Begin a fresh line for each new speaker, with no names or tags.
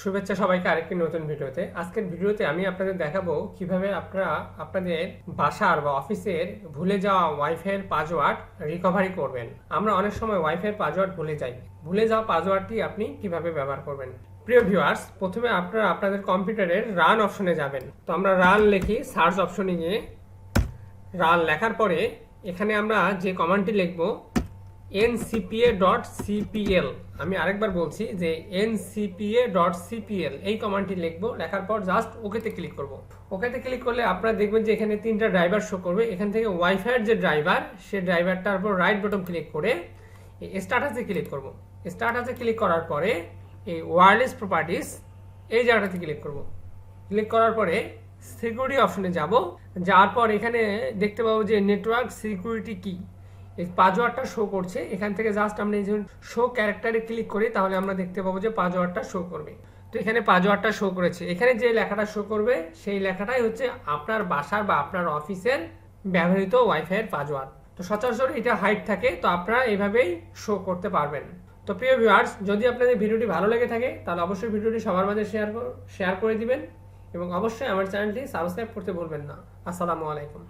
শুভেচ্ছা সবাইকে আরেকটি নতুন ভিডিওতে। আজকের ভিডিওতে আমি আপনাদের দেখাবো কিভাবে আপনারা আপনাদের বাসার বা অফিসের ভুলে যাওয়া ওয়াইফাই এর পাসওয়ার্ড রিকভারি করবেন। আমরা অনেক সময় ওয়াইফাই এর পাসওয়ার্ড ভুলে যাই। ভুলে যাওয়া পাসওয়ার্ডটি আপনি কিভাবে ব্যবহার করবেন। প্রিয় ভিউয়ার্স, প্রথমে আপনারা আপনাদের কম্পিউটারের রান অপশনে যাবেন। তো আমরা রান লিখি, সার্চ অপশনে গিয়ে রান লেখার পরে এখানে আমরা যে কমান্ডটি লিখবো ncpa.cpl, আমি আরেকবার বলছি যে ncpa.cpl এই কমান্ডটি লিখবো। লেখার পর জাস্ট ওকেতে ক্লিক করব। ওকেতে ক্লিক করলে আপনারা দেখবেন যে এখানে তিনটা ড্রাইভার শো করবে। এখান থেকে ওয়াইফাইয়ের যে ড্রাইভার, সেই ড্রাইভারটার উপর রাইট বাটন ক্লিক করে স্ট্যাটাসে ক্লিক করব। স্ট্যাটাসে ক্লিক করার পরে এই ওয়্যারলেস প্রপার্টিস এই জায়গাটাতে ক্লিক করব। ক্লিক করার পরে সিকিউরিটি অপশনে যাব। যাওয়ার পর এখানে দেখতে পাবো যে নেটওয়ার্ক সিকিউরিটি কি, এই পাসওয়ার্ডটা শো করছে। এখান থেকে জাস্ট আমরা এই যে শো ক্যারেক্টারে ক্লিক করি, তাহলে আমরা দেখতে পাবো যে পাসওয়ার্ডটা শো করবে। তো এখানে পাসওয়ার্ডটা শো করেছে। এখানে যে লেখাটা শো করবে সেই লেখাটাই হচ্ছে আপনার বাসার বা আপনার অফিসের ব্যবহৃত ওয়াইফাই এর পাসওয়ার্ড। তো সচরাচর এটা হাইড থাকে, তো আপনারা এইভাবেই শো করতে পারবেন। তো প্রিয় ভিউয়ার্স, যদি আপনাদের ভিডিওটি ভালো লেগে থাকে তাহলে অবশ্যই ভিডিওটি সবার মাঝে শেয়ার করে দিবেন এবং অবশ্যই আমার চ্যানেলটি সাবস্ক্রাইব করতে ভুলবেন না। আসসালামু আলাইকুম।